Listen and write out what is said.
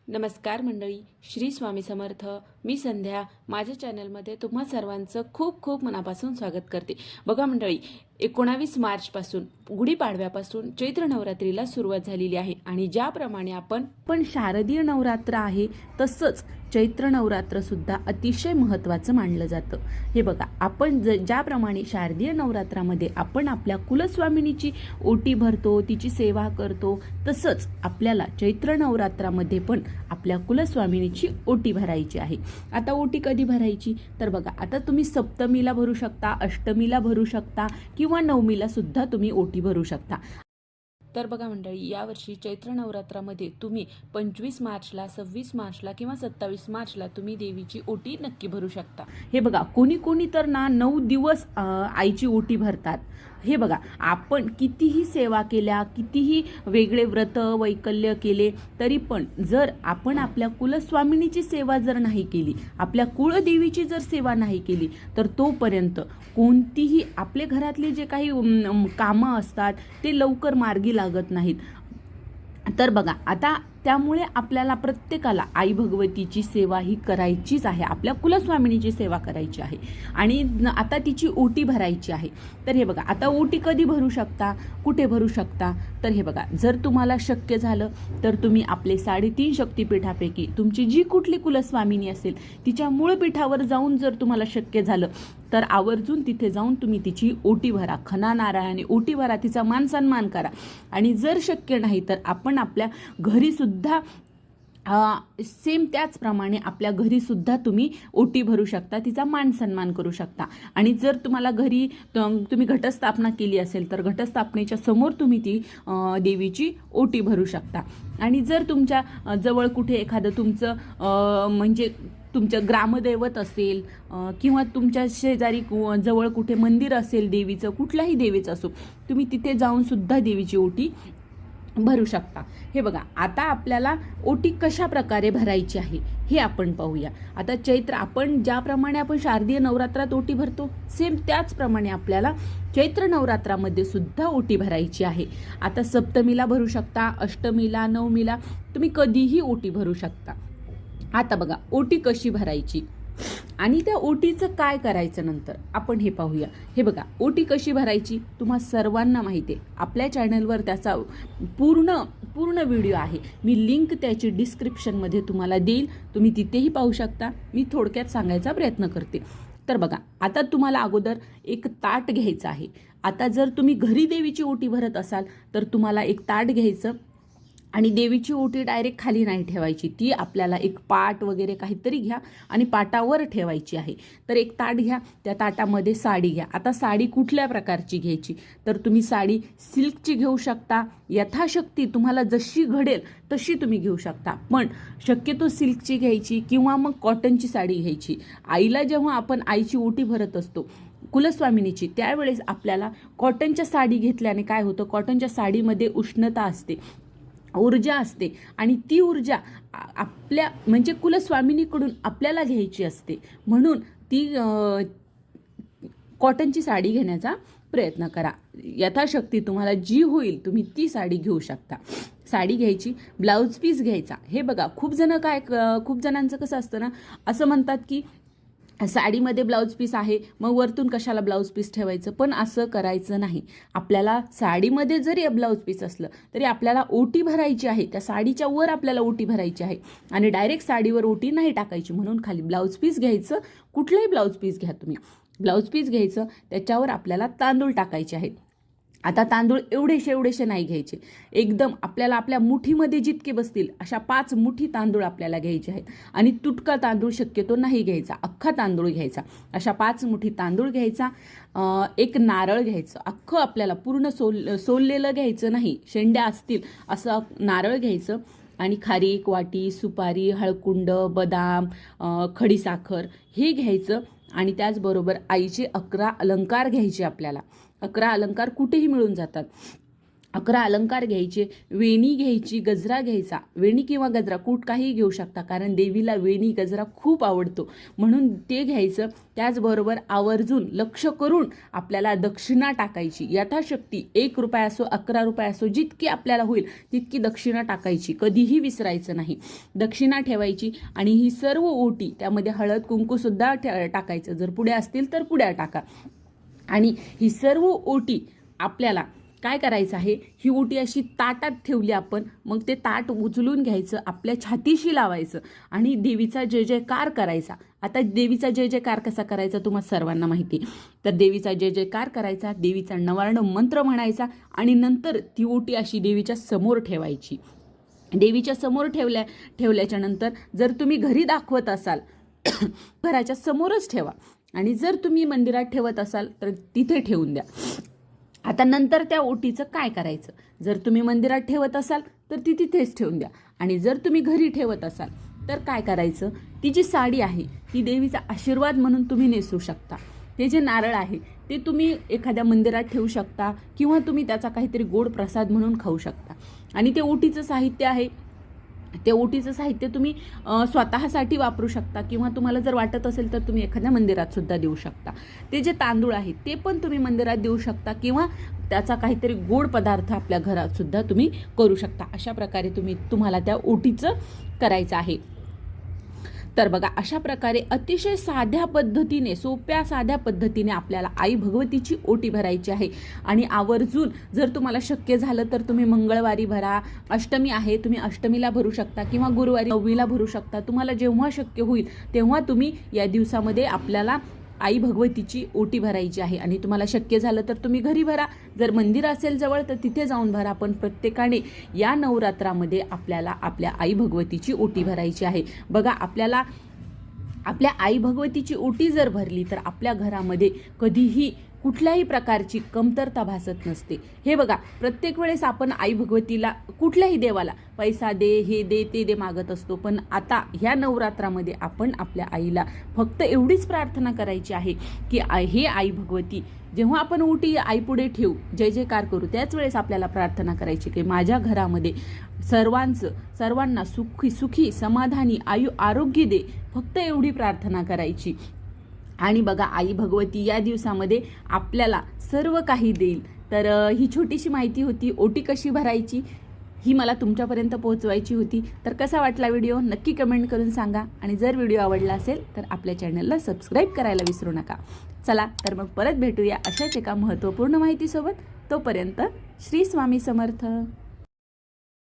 नमस्कार मंडळी, श्री स्वामी समर्थ. मी संध्या. माझ्या चॅनलमध्ये तुम्हा सर्वांचं खूप खूप मनापासून स्वागत करते. बघा मंडळी, 19 मार्चपासून गुढीपाडव्यापासून चैत्र नवरात्रीला सुरुवात झालेली आहे आणि ज्याप्रमाणे आपण शारदीय नवरात्र आहे तसंच चैत्र नवरात्र सुद्धा अतिशय महत्त्वाचं मानलं जातं. हे बघा, आपण ज्याप्रमाणे शारदीय नवरात्रामध्ये आपण आपल्या कुलस्वामिनीची ओटी भरतो, तिची सेवा करतो, तसंच आपल्याला चैत्र नवरात्रामध्ये पण आपल्या कुलस्वामिनीची ओटी भरायची आहे. आता ओटी कधी भरायची तर बघा, आता तुम्ही सप्तमीला भरू शकता, अष्टमीला भरू शकता किंवा नवमीला सुद्धा तुम्ही ओटी भरू शकता. तर बघा मंडळी, यावर्षी चैत्र नवरात्रामध्ये तुम्ही 25 मार्चला, 26 मार्चला किंवा 27 मार्चला तुम्ही देवीची ओटी नक्की भरू शकता. हे बघा, कोणी कोणी तर 9 दिवस आईची ओटी भरतात. हे बघा, आपण कितीही सेवा केल्या, कितीही वेगळे व्रत वैकल्य केले तरी पण जर आपण आपल्या कुलस्वामिनीची सेवा जर नाही केली, आपल्या कुळदेवीची जर सेवा नाही केली तर तोपर्यंत कोणतीही आपले घरातले जे काही कामं असतात ते लवकर मार्गी लागत नाहीत. तर बघा, आता त्यामुळे आपल्याला प्रत्येकाला आई भगवतीची सेवा ही करायचीच आहे, आपल्या कुलस्वामिनीची सेवा करायची आहे आणि आता तिची ओटी भरायची आहे. तर हे बघा, आता ओटी कधी भरू शकता, कुठे भरू शकता तर हे बघा, जर तुम्हाला शक्य झालं तर तुम्ही आपले 3.5 शक्तिपीठापैकी तुमची जी कुठली कुलस्वामिनी असेल तिच्या मूळ पीठावर जाऊन जर तुम्हाला शक्य झालं तर आवर्जून तिथे जाऊन तुम्ही तिची ओटी भरा, खना नारळाने ओटी भरा, तिचा मान सन्मान करा. आणि जर शक्य नाही तर आपण आपल्या घरी सुद्धा सेम त्याचप्रमाणे आपल्या घरी सुद्धा तुम्ही ओटी भरू शकता, तिचा मान सन्मान करू शकता. आणि जर तुम्हाला घरी तुम्ही घटस्थापना केली असेल तर घटस्थापनेच्या समोर तुम्ही ती देवीची ओटी भरू शकता. आणि जर तुमच्या जवळ कुठे एखादं तुमचं म्हणजे तुमचं ग्रामदैवत असेल किंवा तुमच्या शेजारी जवळ कुठे मंदिर असेल देवीचं, कुठल्याही देवीचं असो, तुम्ही तिथे जाऊन सुद्धा देवीची ओटी भरू शकता. हे बघा, आता आपल्याला ओटी कशा प्रकारे भरायची आहे हे आपण पाहूया. आता चैत्र, आपण ज्याप्रमाणे आपण शारदीय नवरात्रात ओटी भरतो सेम त्याचप्रमाणे आपल्याला चैत्र नवरात्रामध्ये सुद्धा ओटी भरायची आहे. आता सप्तमीला भरू शकता, अष्टमीला, नवमीला तुम्ही कधीही ओटी भरू शकता. आता बघा, ओटी कशी भरायची आणि त्या ओटीचं काय करायचं नंतर आपण हे पाहूया. हे बघा, ओटी कशी भरायची तुम्हा सर्वांना माहिती आहे. आपल्या चॅनलवर त्याचा पूर्ण व्हिडिओ आहे. मी लिंक त्याची डिस्क्रिप्शनमध्ये तुम्हाला देईल, तुम्ही तिथेही पाहू शकता. मी थोडक्यात सांगायचा प्रयत्न करते. तर बघा, आता तुम्हाला अगोदर एक ताट घ्यायचं आहे. आता जर तुम्ही घरी देवीची ओटी भरत असाल तर तुम्हाला एक ताट घ्यायचं आणि देवीची ओटी डायरेक्ट खाली नाही ठेवायची, ती आपल्याला एक पाट वगैरे काहीतरी घ्या आणि पाटावर ठेवायची आहे. तर एक ताट घ्या, त्या ताटामध्ये साडी घ्या. आता साडी कुठल्या प्रकारची घ्यायची तर तुम्ही साडी सिल्कची घेऊ शकता, यथाशक्ती तुम्हाला जशी घडेल तशी तुम्ही घेऊ शकता, पण शक्यतो सिल्कची घ्यायची किंवा मग कॉटनची साडी घ्यायची. आईला जेव्हा आपण आईची ओटी भरत असतो कुलस्वामिनीची, त्यावेळेस आपल्याला कॉटनच्या साडी घेतल्याने काय होतं, कॉटनच्या साडीमध्ये उष्णता असते, ऊर्जा असते आणि ती ऊर्जा आपल्या म्हणजे कुलस्वामिनीकडून आपल्याला घ्यायची असते. म्हणून ती कॉटनची साडी घेण्याचा प्रयत्न करा. यथाशक्ती तुम्हाला जी होईल तुम्ही ती साडी घेऊ शकता. साडी घ्यायची, ब्लाऊज पीस घ्यायचा. हे बघा, खूप जणांचं कसं असतं ना, असं म्हणतात की साडीमध्ये ब्लाऊज पीस आहे मग वरतून कशाला ब्लाऊज पीस ठेवायचं, पण असं करायचं नाही. आपल्याला साडीमध्ये जरी ब्लाऊज पीस असलं तरी आपल्याला ओटी भरायची आहे, त्या साडीच्या वर आपल्याला ओटी भरायची आहे आणि डायरेक्ट साडीवर ओटी नाही टाकायची. म्हणून खाली ब्लाऊज पीस घ्यायचं, कुठलंही ब्लाऊज पीस घ्या तुम्ही, ब्लाऊज पीस घ्यायचं, त्याच्यावर आपल्याला तांदूळ टाकायचे आहेत. आता तांदूळ एवढेशे नाही घ्यायचे, एकदम आपल्याला आपल्या मुठीमध्ये जितके बसतील अशा 5 मुठी तांदूळ आपल्याला घ्यायचे आहेत. आणि तुटका तांदूळ शक्यतो नाही घ्यायचा, अख्खा तांदूळ घ्यायचा. अशा 5 मुठी तांदूळ घ्यायचा. एक नारळ घ्यायचं, अख्खं आपल्याला पूर्ण सोललेलं घ्यायचं नाही, शेंड्या असतील असं नारळ घ्यायचं. आणि खारीक, वाटी, सुपारी, हळकुंड, बदाम, खडीसाखर हे घ्यायचं. आणि त्याचबरोबर आईचे 11 अलंकार घ्यायचे आपल्याला. 11 अलंकार कुठेही मिळून जातात. 11 अलंकार घ्यायचे, वेणी घ्यायची, गजरा घ्यायचा, वेणी किंवा गजरा काही घेऊ शकता, कारण देवीला वेणी गजरा खूप आवडतो म्हणून ते घ्यायचं. त्याचबरोबर आवर्जून लक्ष करून आपल्याला दक्षिणा टाकायची, यथाशक्ती 1 रुपया असो 11 रुपये असो, जितकी आपल्याला होईल तितकी दक्षिणा टाकायची, कधीही विसरायचं नाही. दक्षिणा ठेवायची आणि ही सर्व ओटी, त्यामध्ये हळद कुंकूसुद्धा टाकायचं, जर पुड्या असतील तर पुड्या टाका. आणि ही सर्व ओटी आपल्याला काय करायचं आहे, ही ओटी अशी ताटात ठेवली आपण, मग ते ताट उचलून घ्यायचं, आपल्या छातीशी लावायचं आणि देवीचा जय जयकार करायचा. आता देवीचा जय जयकार कसा करायचा तुम्हा सर्वांना माहिती, तर देवीचा जय जयकार करायचा, देवीचा नवार्ण मंत्र म्हणायचा आणि नंतर ती ओटी अशी देवीच्या समोर ठेवायची. देवीच्या समोर ठेवल्याच्या नंतर जर तुम्ही घरी दाखवत असाल घराच्या समोरच ठेवा आणि जर तुम्ही मंदिरात ठेवत असाल तर तिथे ठेवून द्या. आता नंतर त्या ओटीचं काय करायचं, जर तुम्ही मंदिरात ठेवत असाल तर ती तिथेच ठेवून द्या आणि जर तुम्ही घरी ठेवत असाल तर काय करायचं, ती जी साडी आहे ती देवीचा आशीर्वाद म्हणून तुम्ही नेसू शकता. ते जे नारळ आहे ते तुम्ही एखाद्या मंदिरात ठेवू शकता किंवा तुम्ही त्याचा काहीतरी गोड प्रसाद म्हणून खाऊ शकता. आणि ते ओटीचं साहित्य आहे, ते ओटीचं साहित्य तुम्ही स्वतःसाठी वापरू शकता किंवा तुम्हाला जर वाटत असेल तर तुम्ही एखाद्या मंदिरात सुद्धा देऊ शकता. ते जे तांदूळ आहे ते पण तुम्ही मंदिरात देऊ शकता किंवा त्याचा काहीतरी गोड पदार्थ आपल्या घरात सुद्धा तुम्ही करू शकता. अशा प्रकारे तुम्हाला त्या ओटीचं करायचं आहे. तर बघा, अशा प्रकारे अतिशय साध्या पद्धतीने, सोप्या साध्या पद्धतीने आपल्याला आई भगवतीची ओटी भरायची आहे. आणि आवर्जून जर तुम्हाला शक्य झालं तर तुम्ही मंगळवारी भरा, अष्टमी आहे तुम्ही अष्टमीला भरू शकता किंवा गुरुवारी 9वीला भरू शकता. तुम्हाला जेव्हा शक्य होईल तेव्हा तुम्ही या दिवसामध्ये आपल्याला आई भगवतीची ओटी भरायची आहे. आणि तुम्हाला शक्य झालं तर तुम्ही घरी भरा, जर मंदिर असेल जवळ तर तिथे जाऊन भरा. पण प्रत्येकाने या नवरात्रामध्ये आपल्याला आपल्या आई भगवतीची ओटी भरायची आहे. बघा, आपल्याला आपल्या आई भगवतीची ओटी जर भरली तर आपल्या घरामध्ये कधीही कुठल्याही प्रकारची कमतरता भासत नसते. हे बघा, प्रत्येक वेळेस आपण आई भगवतीला, कुठल्याही देवाला पैसा दे, हे दे, ते दे मागत असतो. पण आता ह्या नवरात्रामध्ये आपण आपल्या आईला फक्त एवढीच प्रार्थना करायची आहे की हे आई भगवती, जेव्हा आपण ओटी आईपुढे ठेवू, जय जयकार करू, त्याच वेळेस आपल्याला प्रार्थना करायची की माझ्या घरामध्ये सर्वांना सुखी समाधानी आरोग्य दे. फक्त एवढी प्रार्थना करायची. आणि बघा, आई भगवती या दिवसामध्ये आपल्याला सर्व काही देईल. तर ही छोटीशी माहिती होती, ओटी कशी भरायची ही मला तुमच्यापर्यंत पोहोचवायची होती. तर कसा वाटला व्हिडिओ नक्की कमेंट करून सांगा. आणि जर व्हिडिओ आवडला असेल तर आपल्या चॅनलला सबस्क्राईब करायला विसरू नका. चला तर मग परत भेटूया अशाच एका महत्त्वपूर्ण माहितीसोबत. तोपर्यंत श्री स्वामी समर्थ.